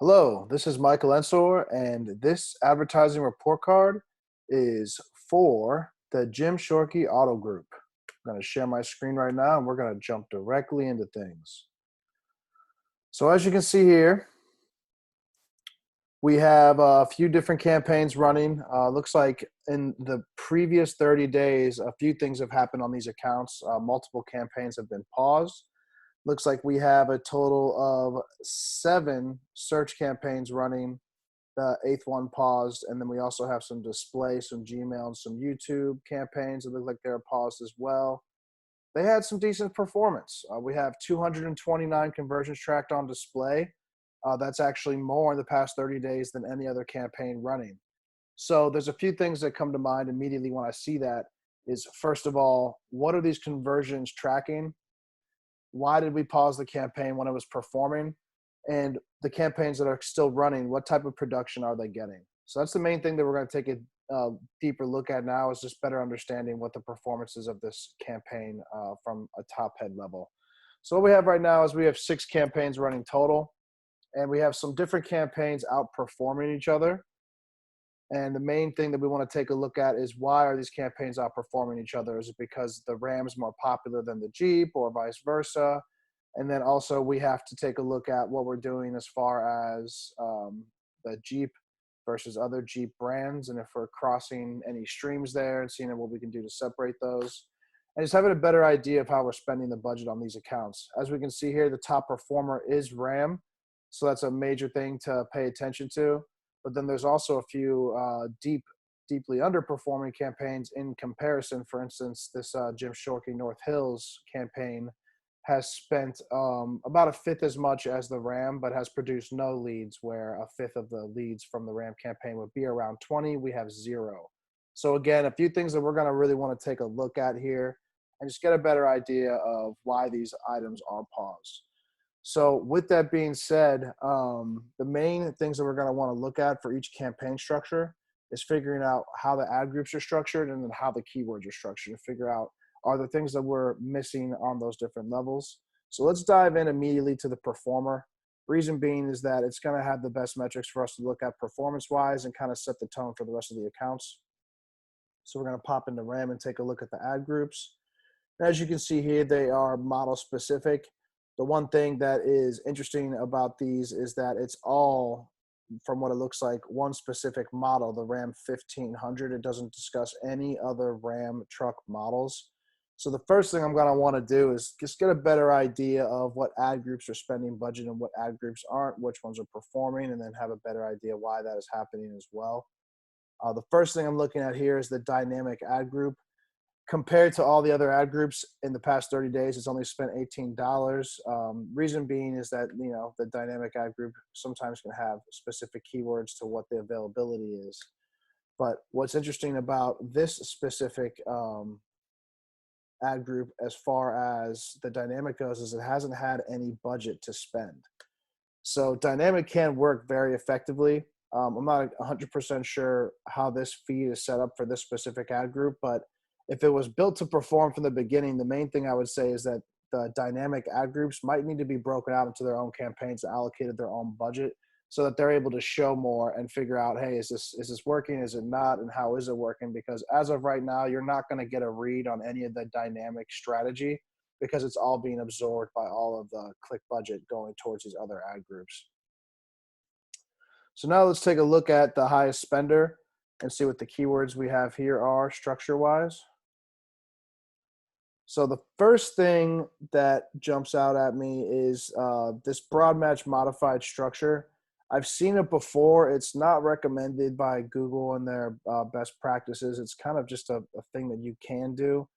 Hello, this is Michael Ensor, and this advertising report card is for the Jim Shorkey Auto Group. I'm going to share my screen right now, and we're going to jump directly into things. So as you can see here, we have a few different campaigns running. Looks like in the previous 30 days, a few things have happened on these accounts. Multiple campaigns have been paused. Looks like we have a total of 7 search campaigns running. The 8th one paused, and then we also have some display, some Gmail, and some YouTube campaigns that look like they're paused as well. They had some decent performance. We have 229 conversions tracked on display. That's actually more in the past 30 days than any other campaign running. So there's a few things that come to mind immediately when I see that is, first of all, what are these conversions tracking? Why did we pause the campaign when it was performing? And the campaigns that are still running, what type of production are they getting? So that's the main thing that we're going to take a deeper look at now, is just better understanding what the performance is of this campaign from a top head level. So what we have right now is we have 6 campaigns running total, and we have some different campaigns outperforming each other. And the main thing that we want to take a look at is, why are these campaigns outperforming each other? Is it because the Ram's more popular than the Jeep, or vice versa? And then also we have to take a look at what we're doing as far as the Jeep versus other Jeep brands, and if we're crossing any streams there and seeing what we can do to separate those. And just having a better idea of how we're spending the budget on these accounts. As we can see here, the top performer is Ram. So that's a major thing to pay attention to. But then there's also a few deeply underperforming campaigns in comparison. For instance, this Jim Shorkey North Hills campaign has spent about a fifth as much as the Ram, but has produced no leads, where a fifth of the leads from the Ram campaign would be around 20. We have 0. So again, a few things that we're going to really want to take a look at here and just get a better idea of why these items are paused. So with that being said, the main things that we're going to want to look at for each campaign structure is figuring out how the ad groups are structured, and then how the keywords are structured, to figure out, are there things that we're missing on those different levels. So let's dive in immediately to the performer. Reason being is that it's going to have the best metrics for us to look at performance-wise and kind of set the tone for the rest of the accounts. So we're going to pop into RAM and take a look at the ad groups. As you can see here, they are model specific. The one thing that is interesting about these is that it's all, from what it looks like, one specific model, the Ram 1500. It doesn't discuss any other Ram truck models. So the first thing I'm going to want to do is just get a better idea of what ad groups are spending budget and what ad groups aren't, which ones are performing, and then have a better idea why that is happening as well. The first thing I'm looking at here is the dynamic ad group. Compared to all the other ad groups in the past 30 days, it's only spent $18. Reason being is that, the dynamic ad group sometimes can have specific keywords to what the availability is. But what's interesting about this specific ad group, as far as the dynamic goes, is it hasn't had any budget to spend. So dynamic can work very effectively. I'm not 100% sure how this feed is set up for this specific ad group, but if it was built to perform from the beginning, the main thing I would say is that the dynamic ad groups might need to be broken out into their own campaigns, allocated their own budget, so that they're able to show more and figure out, hey, is this working? Is it not? And how is it working? Because as of right now, you're not going to get a read on any of the dynamic strategy, because it's all being absorbed by all of the click budget going towards these other ad groups. So now let's take a look at the highest spender and see what the keywords we have here are structure-wise. So the first thing that jumps out at me is this broad match modified structure. I've seen it before. It's not recommended by Google and their best practices. It's kind of just a thing that you can do.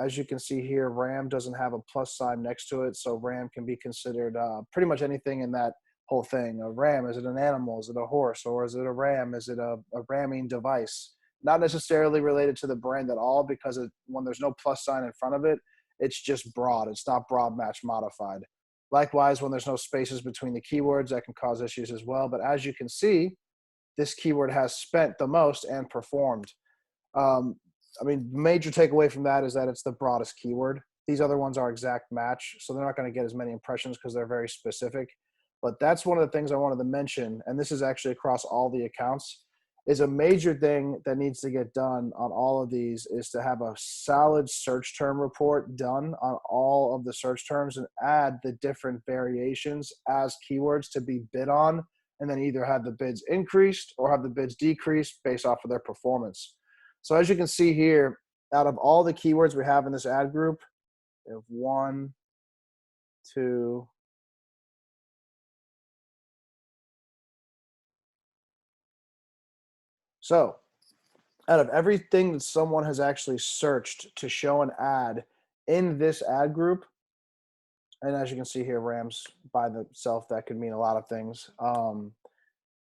As you can see here, Ram doesn't have a plus sign next to it, so Ram can be considered pretty much anything in that whole thing. A ram, is it an animal? Is it a horse? Or is it a ram? Is it a ramming device? Not necessarily related to the brand at all, because when there's no plus sign in front of it, it's just broad. It's not broad match modified. Likewise, when there's no spaces between the keywords, that can cause issues as well. But as you can see, this keyword has spent the most and performed. Major takeaway from that is that it's the broadest keyword. These other ones are exact match, so they're not going to get as many impressions because they're very specific. But that's one of the things I wanted to mention, and this is actually across all the accounts, is a major thing that needs to get done on all of these is to have a solid search term report done on all of the search terms and add the different variations as keywords to be bid on, and then either have the bids increased or have the bids decreased based off of their performance. So as you can see here, out of all the keywords we have in this ad group, we have 1, 2, so out of everything that someone has actually searched to show an ad in this ad group, and as you can see here, Rams by themselves, that could mean a lot of things.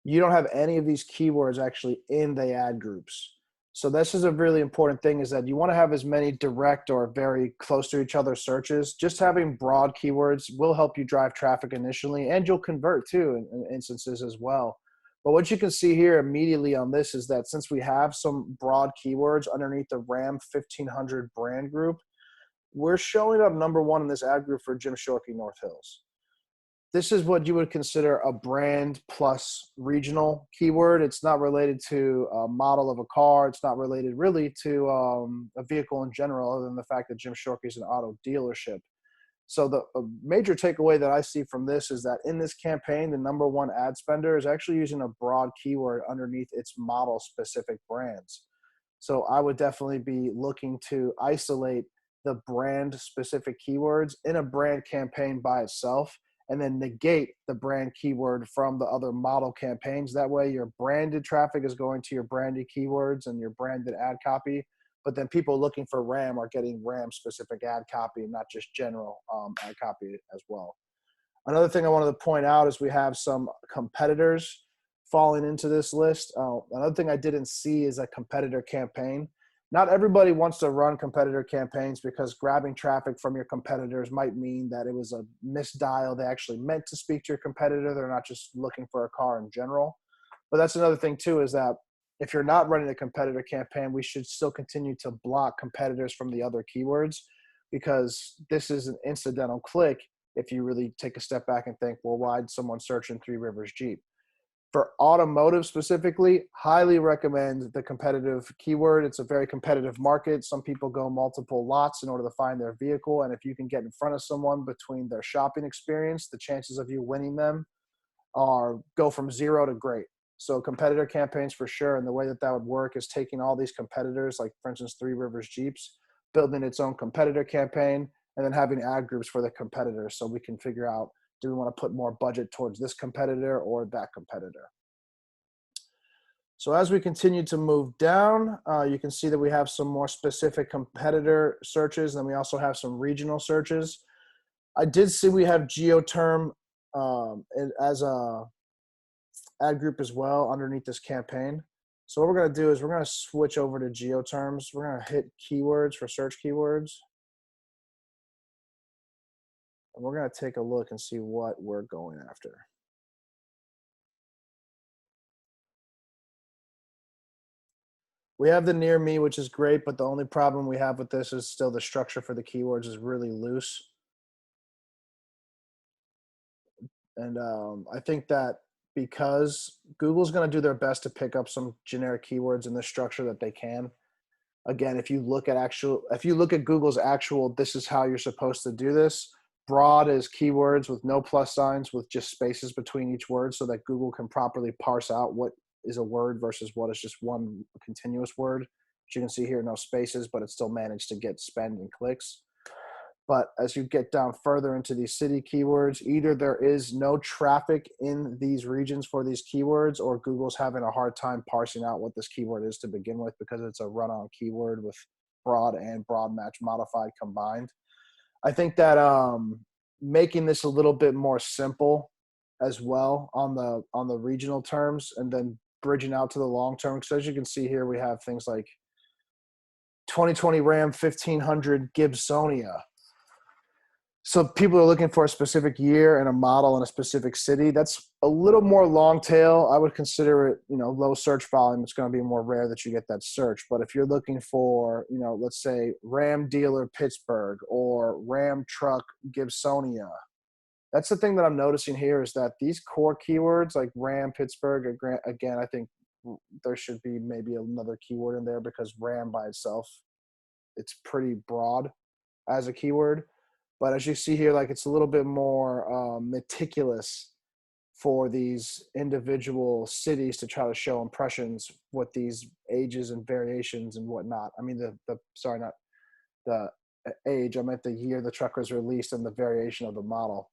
You don't have any of these keywords actually in the ad groups. So this is a really important thing, is that you want to have as many direct or very close to each other searches. Just having broad keywords will help you drive traffic initially, and you'll convert too in instances as well. But what you can see here immediately on this is that since we have some broad keywords underneath the Ram 1500 brand group, we're showing up #1 in this ad group for Jim Shorkey North Hills. This is what you would consider a brand plus regional keyword. It's not related to a model of a car. It's not related really to a vehicle in general, other than the fact that Jim Shorkey is an auto dealership. So the major takeaway that I see from this is that in this campaign, the #1 ad spender is actually using a broad keyword underneath its model specific brands. So I would definitely be looking to isolate the brand specific keywords in a brand campaign by itself, and then negate the brand keyword from the other model campaigns. That way your branded traffic is going to your branded keywords and your branded ad copy, but then people looking for Ram are getting Ram specific ad copy, not just general ad copy as well. Another thing I wanted to point out is we have some competitors falling into this list. Another thing I didn't see is a competitor campaign. Not everybody wants to run competitor campaigns because grabbing traffic from your competitors might mean that it was a misdial. They actually meant to speak to your competitor. They're not just looking for a car in general. But that's another thing too, is that if you're not running a competitor campaign, we should still continue to block competitors from the other keywords, because this is an incidental click if you really take a step back and think, well, why'd someone search in Three Rivers Jeep? For automotive specifically, highly recommend the competitive keyword. It's a very competitive market. Some people go multiple lots in order to find their vehicle. And if you can get in front of someone between their shopping experience, the chances of you winning them are go from 0 to great. So competitor campaigns for sure. And the way that that would work is taking all these competitors, like for instance, Three Rivers Jeeps, building its own competitor campaign, and then having ad groups for the competitors. So we can figure out, do we want to put more budget towards this competitor or that competitor? So as we continue to move down, you can see that we have some more specific competitor searches, and we also have some regional searches. I did see we have geoterm as a ad group as well underneath this campaign. So what we're going to do is we're going to switch over to geoterms. We're going to hit keywords for search keywords. And we're going to take a look and see what we're going after. We have the near me, which is great, but the only problem we have with this is still the structure for the keywords is really loose. And I think that because Google's going to do their best to pick up some generic keywords in the structure that they can. Again, if you look at Google's actual, this is how you're supposed to do this. Broad is keywords with no plus signs with just spaces between each word, so that Google can properly parse out what is a word versus what is just one continuous word. As you can see here, no spaces, but it still managed to get spend and clicks. But as you get down further into these city keywords, either there is no traffic in these regions for these keywords, or Google's having a hard time parsing out what this keyword is to begin with, because it's a run-on keyword with broad and broad match modified combined. I think that making this a little bit more simple as well on the regional terms, and then bridging out to the long term. Because as you can see here, we have things like 2020 Ram 1500 Gibsonia. So people are looking for a specific year and a model in a specific city. That's a little more long tail. I would consider it, low search volume. It's going to be more rare that you get that search. But if you're looking for, let's say Ram dealer Pittsburgh or Ram truck Gibsonia, That's the thing that I'm noticing here is that these core keywords like Ram, Pittsburgh, again, I think there should be maybe another keyword in there because Ram by itself, it's pretty broad as a keyword. But as you see here, like it's a little bit more meticulous for these individual cities to try to show impressions with these ages and variations and whatnot. I mean, sorry, not the age, I meant the year the truck was released and the variation of the model.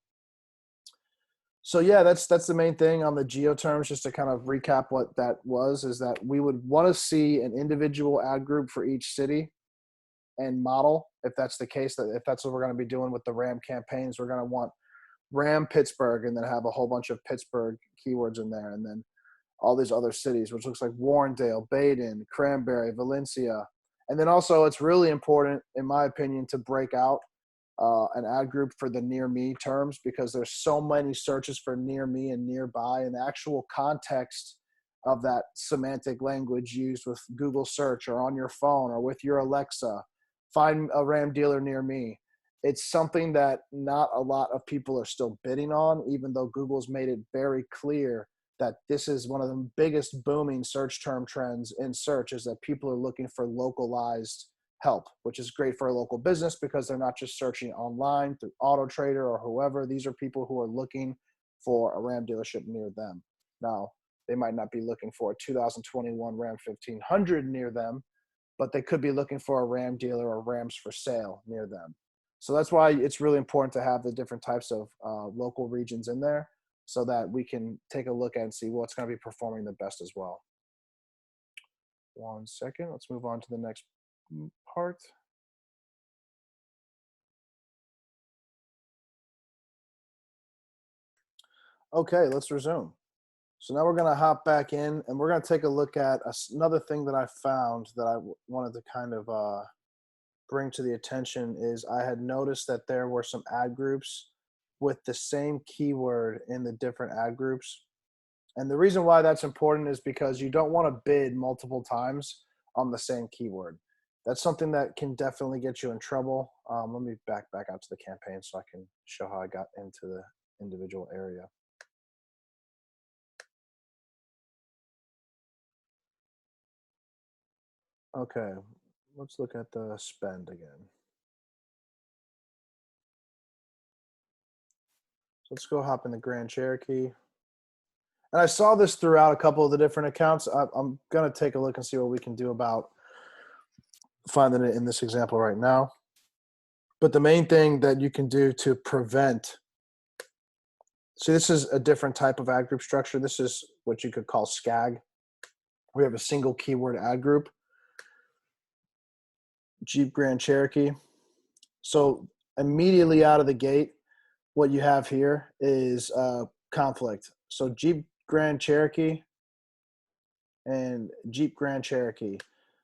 So yeah, that's the main thing on the geoterms. Just to kind of recap what that was, is that we would want to see an individual ad group for each city and model. If that's the case, that if that's what we're going to be doing with the Ram campaigns, we're going to want Ram Pittsburgh and then have a whole bunch of Pittsburgh keywords in there, and then all these other cities, which looks like Warrendale, Baden, Cranberry, Valencia. And then also it's really important, in my opinion, to break out an ad group for the near me terms, because there's so many searches for near me and nearby, and the actual context of that semantic language used with Google search or on your phone or with your Alexa, find a Ram dealer near me. It's something that not a lot of people are still bidding on, even though Google's made it very clear that this is one of the biggest booming search term trends in search, is that people are looking for localized help, which is great for a local business because they're not just searching online through Auto Trader or whoever. These are people who are looking for a Ram dealership near them. Now, they might not be looking for a 2021 Ram 1500 near them, but they could be looking for a Ram dealer or Rams for sale near them. So that's why it's really important to have the different types of local regions in there so that we can take a look at and see what's going to be performing the best as well. 1 second. Let's move on to the next part. Okay, let's resume. So now we're going to hop back in and we're going to take a look at another thing that I found that I wanted to kind of bring to the attention. Is I had noticed that there were some ad groups with the same keyword in the different ad groups. And the reason why that's important is because you don't want to bid multiple times on the same keyword. That's something that can definitely get you in trouble. Let me back out to the campaign so I can show how I got into the individual area. Okay, let's look at the spend again. So let's go hop in the Grand Cherokee. And I saw this throughout a couple of the different accounts. I'm going to take a look and see what we can do about finding it in this example right now. But the main thing that you can do to prevent, see, this is a different type of ad group structure. This is what you could call SCAG. We have a single keyword ad group, Jeep Grand Cherokee. So immediately out of the gate, what you have here is conflict. So Jeep Grand Cherokee and Jeep Grand Cherokee.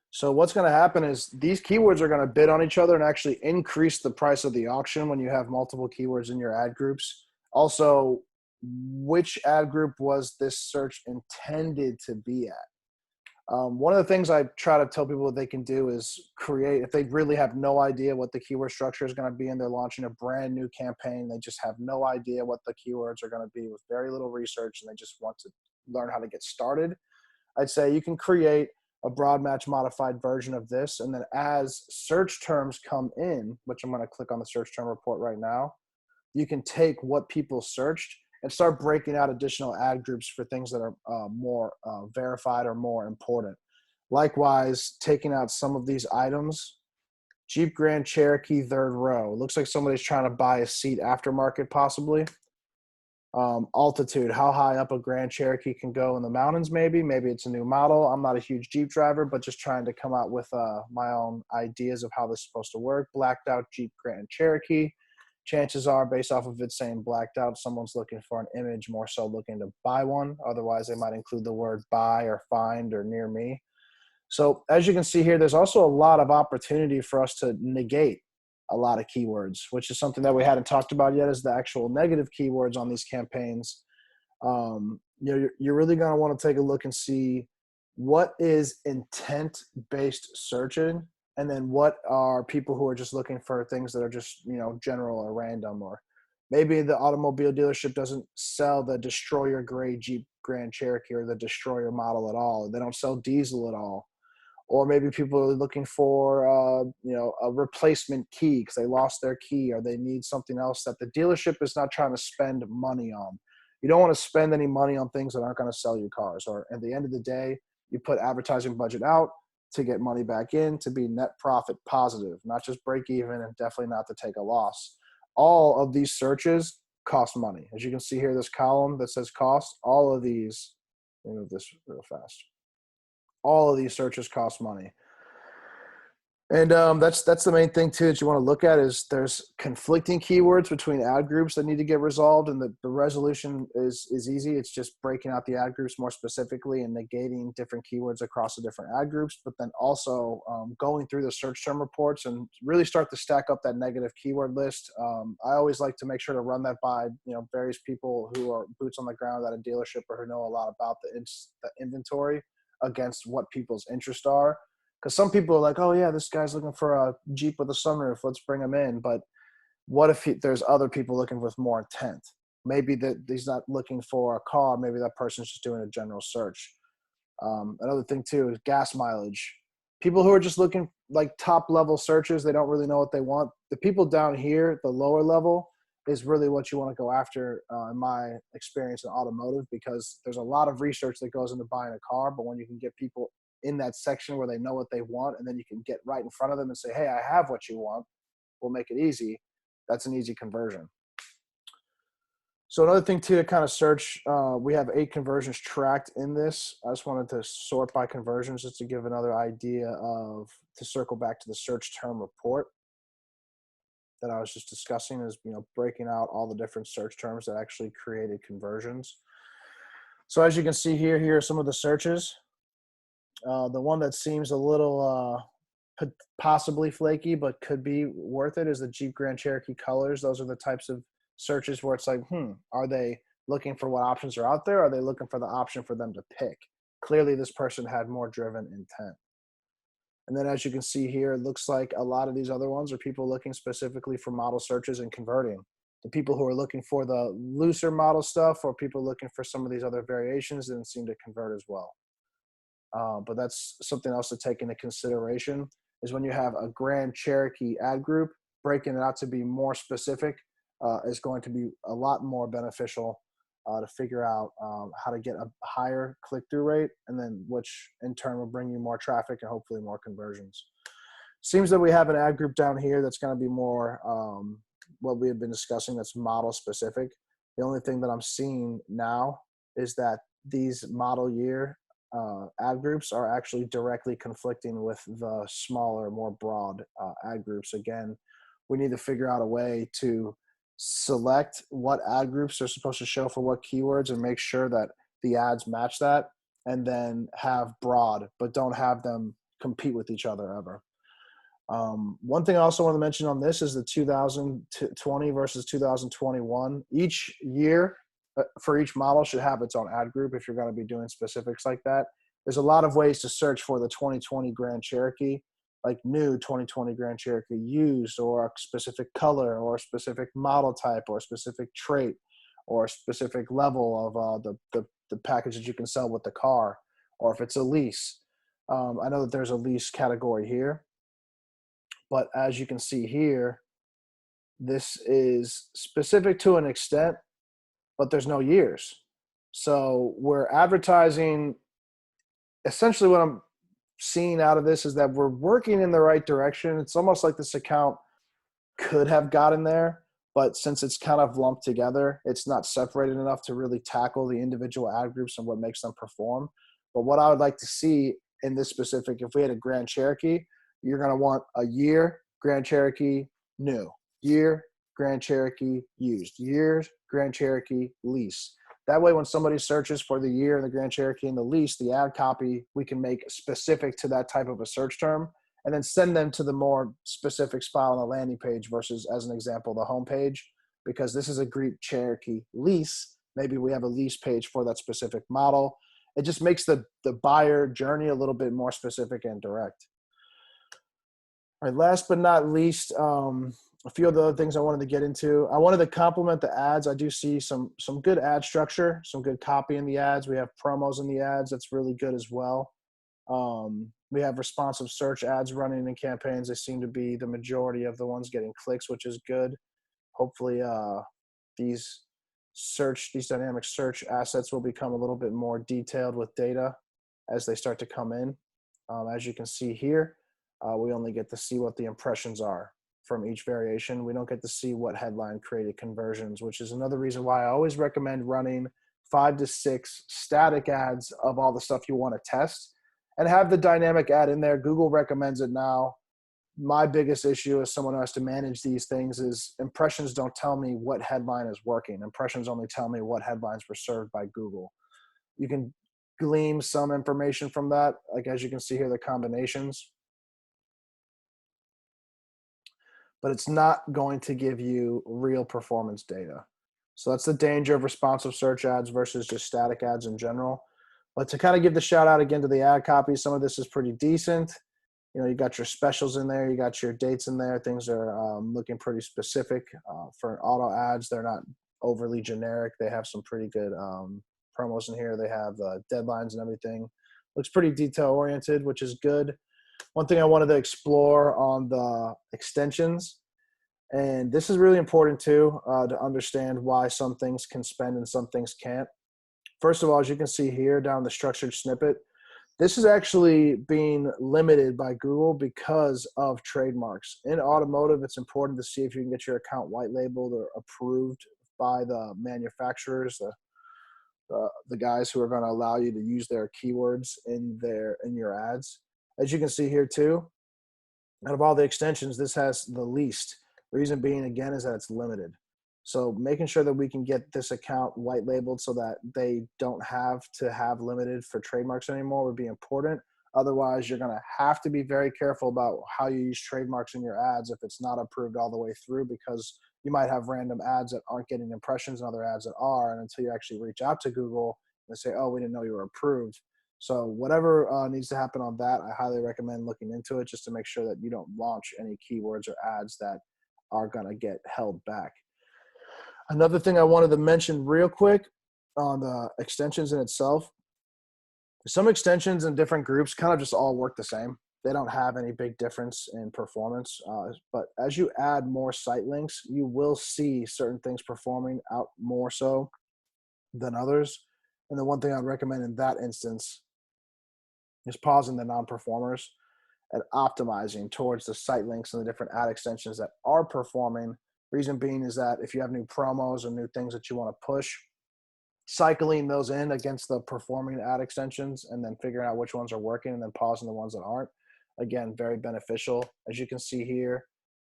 So what's going to happen is these keywords are going to bid on each other and actually increase the price of the auction when you have multiple keywords in your ad groups. Also, which ad group was this search intended to be at? One of the things I try to tell people that they can do is create, if they really have no idea what the keyword structure is going to be and they're launching a brand new campaign, they just have no idea what the keywords are going to be with very little research and they just want to learn how to get started. I'd say you can create a broad match modified version of this. And then as search terms come in, which I'm going to click on the search term report right now, you can take what people searched and start breaking out additional ad groups for things that are more verified or more important. Likewise, taking out some of these items, Jeep Grand Cherokee third row. Looks like somebody's trying to buy a seat aftermarket possibly. Altitude, how high up a Grand Cherokee can go in the mountains maybe. Maybe it's a new model. I'm not a huge Jeep driver, but just trying to come out with my own ideas of how this is supposed to work. Blacked out Jeep Grand Cherokee. Chances are, based off of it saying blacked out, someone's looking for an image, more so looking to buy one. Otherwise, they might include the word buy or find or near me. So as you can see here, there's also a lot of opportunity for us to negate a lot of keywords, which is something that we hadn't talked about yet, is the actual negative keywords on these campaigns. You're really going to want to take a look and see what is intent-based searching, and then what are people who are just looking for things that are just, general or random, or Maybe the automobile dealership doesn't sell the Destroyer gray Jeep Grand Cherokee or the Destroyer model at all. They don't sell diesel at all. Or maybe people are looking for, a replacement key because they lost their key, or they need something else that the dealership is not trying to spend money on. You don't want to spend any money on things that aren't going to sell you cars. Or at the end of the day, you put advertising budget out to get money back in, to be net profit positive, not just break even, and definitely not to take a loss. All of these searches cost money. As you can see here, this column that says cost, all of these, let me move this real fast. All of these searches cost money. And that's the main thing too that you want to look at is there's conflicting keywords between ad groups that need to get resolved, and the resolution is easy. It's just breaking out the ad groups more specifically and negating different keywords across the different ad groups, but then also going through the search term reports and really start to stack up that negative keyword list. I always like to make sure to run that by various people who are boots on the ground at a dealership or who know a lot about the inventory against what people's interests are. Because some people are like, oh, yeah, this guy's looking for a Jeep with a sunroof. Let's bring him in. But what if there's other people looking with more intent? Maybe that he's not looking for a car. Maybe that person's just doing a general search. Another thing, too, is gas mileage. People who are just looking like top-level searches, they don't really know what they want. The people down here, the lower level, is really what you want to go after, in my experience in automotive, because there's a lot of research that goes into buying a car. But when you can get people in that section where they know what they want, and then you can get right in front of them and say, hey, I have what you want, we'll make it easy. That's an easy conversion. So another thing too, to kind of search, we have 8 conversions tracked in this. I just wanted to sort by conversions just to give another idea to circle back to the search term report that I was just discussing, is, breaking out all the different search terms that actually created conversions. So as you can see here are some of the searches. The one that seems a little possibly flaky but could be worth it is the Jeep Grand Cherokee colors. Those are the types of searches where it's like, are they looking for what options are out there? Or are they looking for the option for them to pick? Clearly, this person had more driven intent. And then as you can see here, it looks like a lot of these other ones are people looking specifically for model searches and converting. The people who are looking for the looser model stuff, or people looking for some of these other variations, didn't seem to convert as well. But that's something else to take into consideration, is when you have a Grand Cherokee ad group, breaking it out to be more specific is going to be a lot more beneficial to figure out how to get a higher click-through rate, and then which in turn will bring you more traffic and hopefully more conversions. Seems that we have an ad group down here that's going to be more what we have been discussing, that's model specific. The only thing that I'm seeing now is that these model year ad groups are actually directly conflicting with the smaller, more broad ad groups. Again, we need to figure out a way to select what ad groups are supposed to show for what keywords and make sure that the ads match that, and then have broad, but don't have them compete with each other ever. One thing I also want to mention on this is the 2020 versus 2021. Each year for each model should have its own ad group if you're going to be doing specifics like that. There's a lot of ways to search for the 2020 Grand Cherokee, like new 2020 Grand Cherokee, used, or a specific color, or a specific model type, or a specific trait, or a specific level of the package that you can sell with the car, or if it's a lease. I know that there's a lease category here, but as you can see here, this is specific to an extent, but there's no years. So we're advertising, essentially what I'm seeing out of this is that we're working in the right direction. It's almost like this account could have gotten there, but since it's kind of lumped together, it's not separated enough to really tackle the individual ad groups and what makes them perform. But what I would like to see in this specific, if we had a Grand Cherokee, you're going to want a year Grand Cherokee new, year Grand Cherokee used, years Grand Cherokee lease. That way, when somebody searches for the year in the Grand Cherokee and the lease, the ad copy we can make specific to that type of a search term, and then send them to the more specific spot on the landing page versus, as an example, the home page, because this is a Grand Cherokee lease. Maybe we have a lease page for that specific model. It just makes the buyer journey a little bit more specific and direct. All right, last but not least, a few of the other things I wanted to get into. I wanted to complement the ads. I do see some good ad structure, some good copy in the ads. We have promos in the ads. That's really good as well. We have responsive search ads running in campaigns. They seem to be the majority of the ones getting clicks, which is good. Hopefully, these dynamic search assets will become a little bit more detailed with data as they start to come in. As you can see here, we only get to see what the impressions are from each variation. We don't get to see what headline created conversions, which is another reason why I always recommend running 5 to 6 static ads of all the stuff you want to test and have the dynamic ad in there. Google recommends it now. My biggest issue as someone who has to manage these things is impressions don't tell me what headline is working. Impressions only tell me what headlines were served by Google. You can glean some information from that, like as you can see here, the combinations. But it's not going to give you real performance data. So that's the danger of responsive search ads versus just static ads in general. But to kind of give the shout out again to the ad copy, some of this is pretty decent. You know, you got your specials in there, you got your dates in there. Things are looking pretty specific. For auto ads, they're not overly generic. They have some pretty good promos in here. They have deadlines and everything. Looks pretty detail oriented, which is good. One thing I wanted to explore on the extensions, and this is really important too, to understand why some things can spend and some things can't. First of all, as you can see here down the structured snippet, this is actually being limited by Google because of trademarks. In automotive, it's important to see if you can get your account white labeled or approved by the manufacturers, the guys who are going to allow you to use their keywords in your ads. As you can see here too, out of all the extensions, this has the least. Reason being, again, is that it's limited. So making sure that we can get this account white labeled so that they don't have to have limited for trademarks anymore would be important. Otherwise, you're going to have to be very careful about how you use trademarks in your ads if it's not approved all the way through, because you might have random ads that aren't getting impressions and other ads that are, and until you actually reach out to Google and say, oh, we didn't know you were approved. So whatever needs to happen on that, I highly recommend looking into it just to make sure that you don't launch any keywords or ads that are going to get held back. Another thing I wanted to mention real quick on the extensions in itself, some extensions in different groups kind of just all work the same. They don't have any big difference in performance. But as you add more site links, you will see certain things performing out more so than others. And the one thing I'd recommend in that instance is pausing the non-performers and optimizing towards the site links and the different ad extensions that are performing. Reason being is that if you have new promos or new things that you want to push, cycling those in against the performing ad extensions and then figuring out which ones are working and then pausing the ones that aren't, again, very beneficial. As you can see here,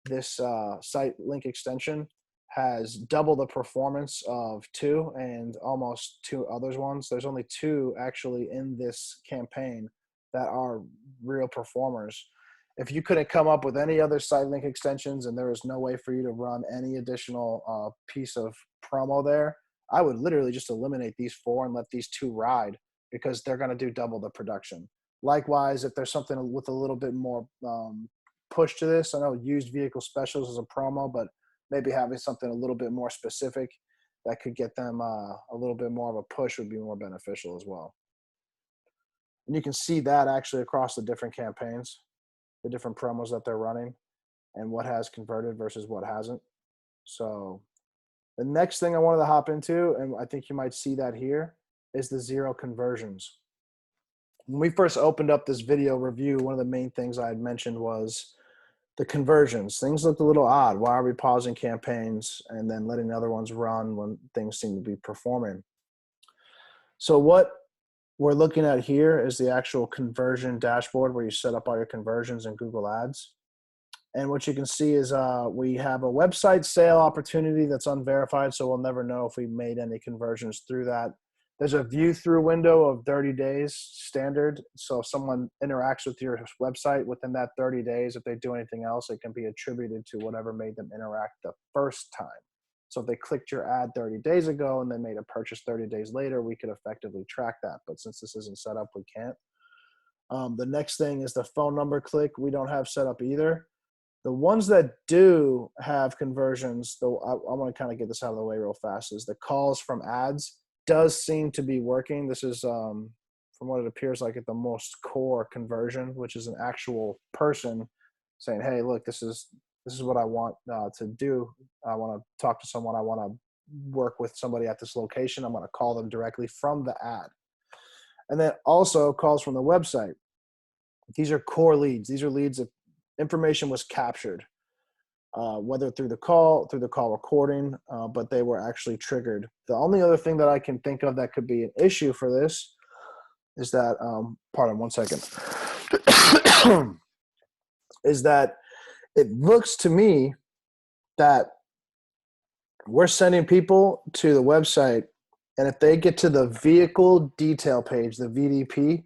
this site link extension has double the performance of 2 and almost 2 others ones. There's only 2 actually in this campaign that are real performers. If you couldn't come up with any other site link extensions and there is no way for you to run any additional piece of promo there, I would literally just eliminate these 4 and let these 2 ride, because they're going to do double the production. Likewise, if there's something with a little bit more push to this, I know used vehicle specials is a promo, but maybe having something a little bit more specific that could get them a little bit more of a push would be more beneficial as well. And you can see that actually across the different campaigns, the different promos that they're running and what has converted versus what hasn't. So the next thing I wanted to hop into, and I think you might see that here, is the 0 conversions. When we first opened up this video review, one of the main things I had mentioned was the conversions. Things looked a little odd. Why are we pausing campaigns and then letting the other ones run when things seem to be performing? So what we're looking at here is the actual conversion dashboard where you set up all your conversions in Google Ads. And what you can see is we have a website sale opportunity that's unverified, so we'll never know if we made any conversions through that. There's a view through window of 30 days standard. So if someone interacts with your website within that 30 days, if they do anything else, it can be attributed to whatever made them interact the first time. So if they clicked your ad 30 days ago and they made a purchase 30 days later, we could effectively track that. But since this isn't set up, we can't. The next thing is the phone number click. We don't have set up either. The ones that do have conversions, though, I want to kind of get this out of the way real fast, is the calls from ads does seem to be working. This is, from what it appears like, at the most core conversion, which is an actual person saying, hey, look, this is what I want to do. I want to talk to someone. I want to work with somebody at this location. I'm going to call them directly from the ad. And then also calls from the website. These are core leads. These are leads that information was captured, whether through the call recording, but they were actually triggered. The only other thing that I can think of that could be an issue for this is that, pardon, 1 second, is that it looks to me that we're sending people to the website, and if they get to the vehicle detail page, the VDP,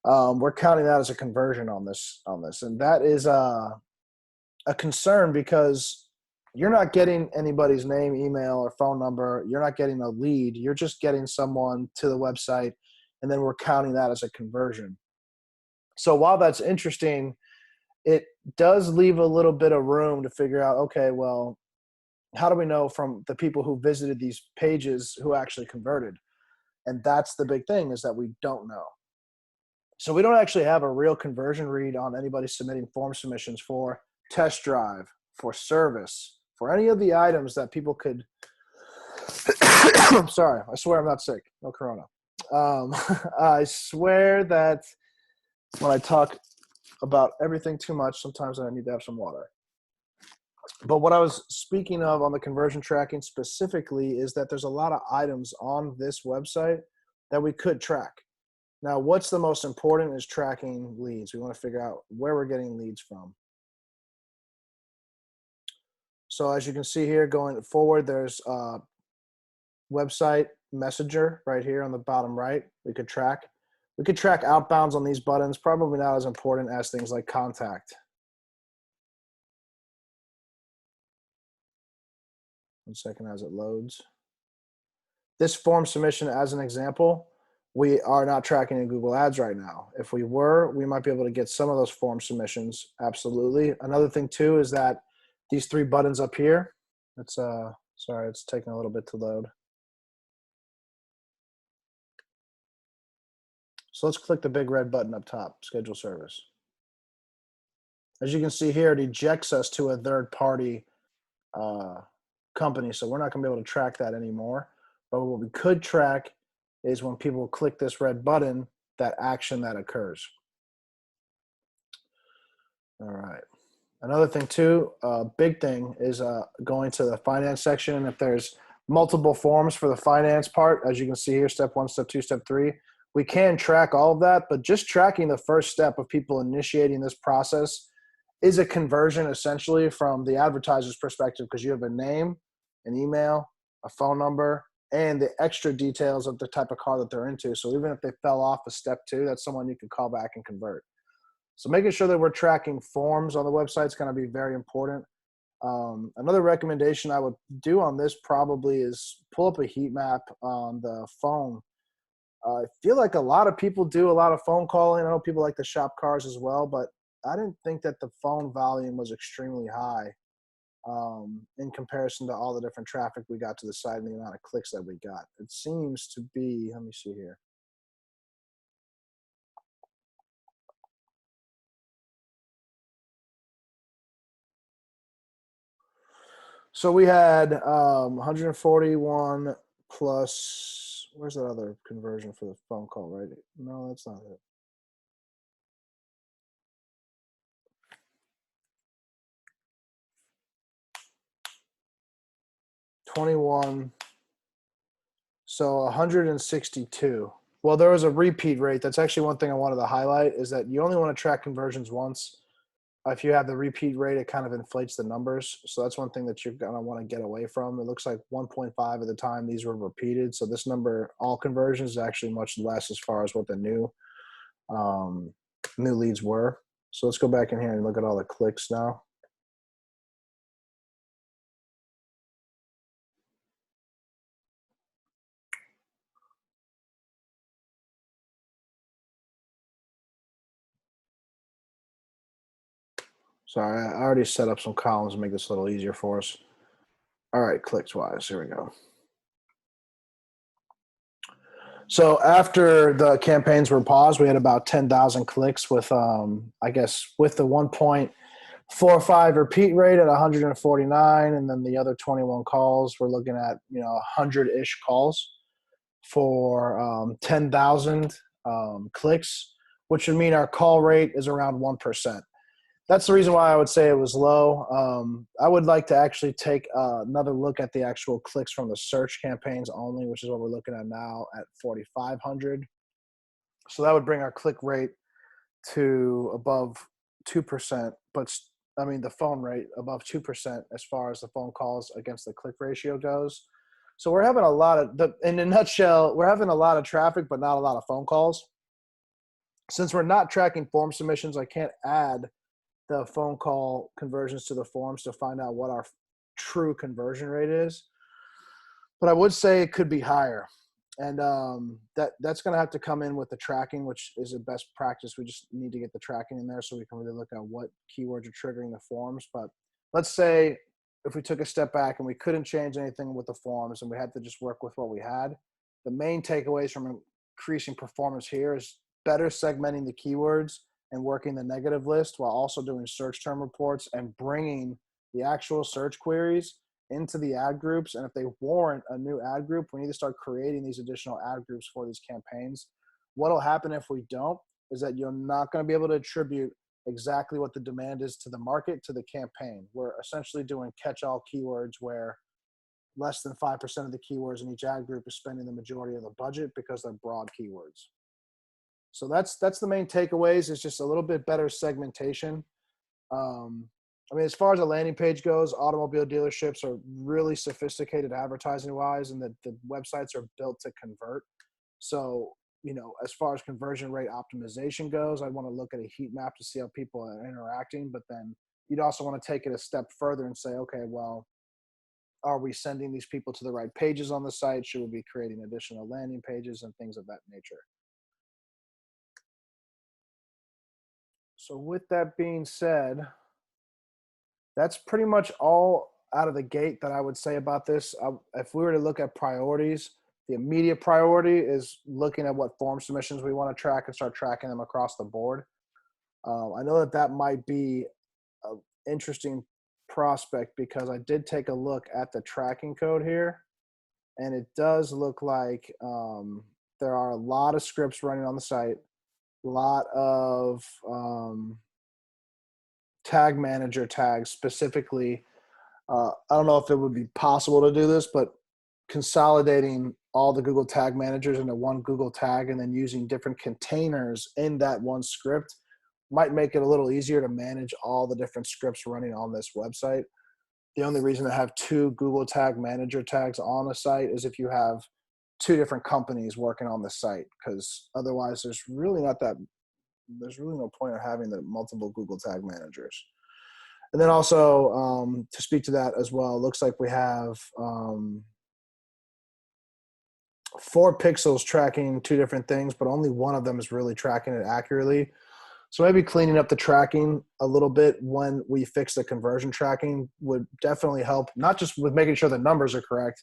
we're counting that as a conversion on this, and that is a concern because you're not getting anybody's name, email, or phone number. You're not getting a lead. You're just getting someone to the website, and then we're counting that as a conversion. So while that's interesting, it does leave a little bit of room to figure out, okay, well, how do we know from the people who visited these pages who actually converted? And that's the big thing, is that we don't know. So we don't actually have a real conversion read on anybody submitting form submissions for test drive, for service, for any of the items that people could. I'm sorry, I swear I'm not sick. No corona. I swear that when I talk about everything too much, sometimes I need to have some water. But what I was speaking of on the conversion tracking specifically is that there's a lot of items on this website that we could track. Now, what's the most important is tracking leads. We want to figure out where we're getting leads from. So as you can see here, going forward, there's a website messenger right here on the bottom right. We could track outbounds on these buttons, probably not as important as things like contact. 1 second as it loads. This form submission, as an example, we are not tracking in Google Ads right now. If we were, we might be able to get some of those form submissions. Absolutely. Another thing too is that these 3 buttons up here, it's sorry, it's taking a little bit to load. So let's click the big red button up top, schedule service. As you can see here, it ejects us to a third party company. So we're not gonna be able to track that anymore. But what we could track is when people click this red button, that action that occurs. All right. Another thing too, big thing is going to the finance section. And if there's multiple forms for the finance part, as you can see here, step 1, step 2, step 3, we can track all of that, but just tracking the first step of people initiating this process is a conversion essentially from the advertiser's perspective, because you have a name, an email, a phone number, and the extra details of the type of car that they're into. So even if they fell off a step 2, that's someone you can call back and convert. So making sure that we're tracking forms on the website is going to be very important. Another recommendation I would do on this probably is pull up a heat map on the phone. I feel like a lot of people do a lot of phone calling. I know people like to shop cars as well, but I didn't think that the phone volume was extremely high in comparison to all the different traffic we got to the site and the amount of clicks that we got. It seems to be, let me see here. So we had 141 plus, where's that other conversion for the phone call, right? No, that's not it. $21. So 162. Well, there was a repeat rate. That's actually one thing I wanted to highlight, is that you only want to track conversions once. If you have the repeat rate, it kind of inflates the numbers. So that's one thing that you're going to want to get away from. It looks like 1.5 at the time these were repeated. So this number, all conversions, is actually much less as far as what the new leads were. So let's go back in here and look at all the clicks now. Sorry, I already set up some columns to make this a little easier for us. All right, clicks wise, here we go. So after the campaigns were paused, we had about 10,000 clicks with, I guess, with the 1.45 repeat rate at 149, and then the other 21 calls, we're looking at 100-ish calls for 10,000 clicks, which would mean our call rate is around 1%. That's the reason why I would say it was low. I would like to actually take another look at the actual clicks from the search campaigns only, which is what we're looking at now at 4,500. So that would bring our click rate to above 2%, but I mean the phone rate above 2% as far as the phone calls against the click ratio goes. So we're having a lot of, in a nutshell, we're having a lot of traffic, but not a lot of phone calls. Since we're not tracking form submissions, I can't add the phone call conversions to the forms to find out what our true conversion rate is. But I would say it could be higher. And that's going to have to come in with the tracking, which is a best practice. We just need to get the tracking in there so we can really look at what keywords are triggering the forms. But let's say if we took a step back and we couldn't change anything with the forms and we had to just work with what we had, the main takeaways from increasing performance here is better segmenting the keywords and working the negative list while also doing search term reports and bringing the actual search queries into the ad groups. And if they warrant a new ad group, we need to start creating these additional ad groups for these campaigns. What'll happen if we don't is that you're not going to be able to attribute exactly what the demand is to the market to the campaign. We're essentially doing catch-all keywords where less than 5% of the keywords in each ad group is spending the majority of the budget because they're broad keywords. So that's the main takeaways, is just a little bit better segmentation. I mean, as far as a landing page goes, automobile dealerships are really sophisticated advertising wise, and the websites are built to convert. So, as far as conversion rate optimization goes, I want to look at a heat map to see how people are interacting, but then you'd also want to take it a step further and say, okay, well, are we sending these people to the right pages on the site? Should we be creating additional landing pages and things of that nature? So with that being said, that's pretty much all out of the gate that I would say about this. If we were to look at priorities, the immediate priority is looking at what form submissions we want to track and start tracking them across the board. I know that might be an interesting prospect because I did take a look at the tracking code here, and it does look like there are a lot of scripts running on the site, a lot of tag manager tags specifically. I don't know if it would be possible to do this, but consolidating all the Google tag managers into one Google tag and then using different containers in that one script might make it a little easier to manage all the different scripts running on this website. The only reason to have two Google tag manager tags on a site is if you have two different companies working on the site, because otherwise there's really no point in having the multiple Google tag managers. And then also to speak to that as well, it looks like we have 4 pixels tracking 2 different things, but only one of them is really tracking it accurately. So maybe cleaning up the tracking a little bit when we fix the conversion tracking would definitely help, not just with making sure the numbers are correct,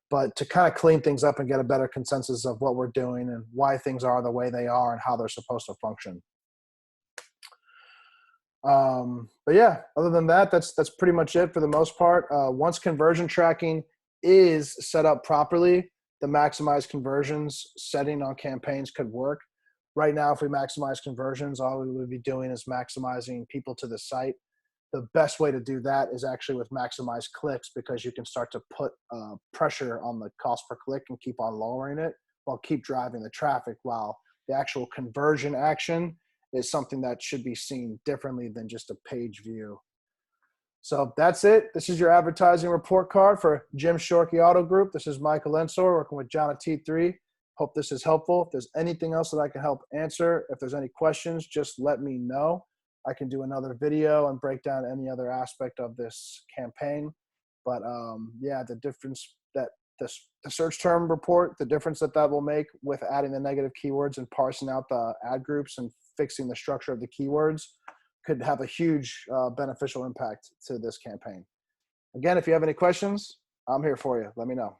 but to kind of clean things up and get a better consensus of what we're doing and why things are the way they are and how they're supposed to function. But yeah, other than that, that's pretty much it for the most part. Once conversion tracking is set up properly, the maximize conversions setting on campaigns could work. Right now, if we maximize conversions, all we would be doing is maximizing people to the site. The best way to do that is actually with maximize clicks, because you can start to put pressure on the cost per click and keep on lowering it while keep driving the traffic, while the actual conversion action is something that should be seen differently than just a page view. So that's it. This is your advertising report card for Jim Shorkey Auto Group. This is Michael Ensor working with John at T3. Hope this is helpful. If there's anything else that I can help answer, if there's any questions, just let me know. I can do another video and break down any other aspect of this campaign. But yeah, the difference that the search term report, the difference that will make with adding the negative keywords and parsing out the ad groups and fixing the structure of the keywords could have a huge beneficial impact to this campaign. Again, if you have any questions, I'm here for you. Let me know.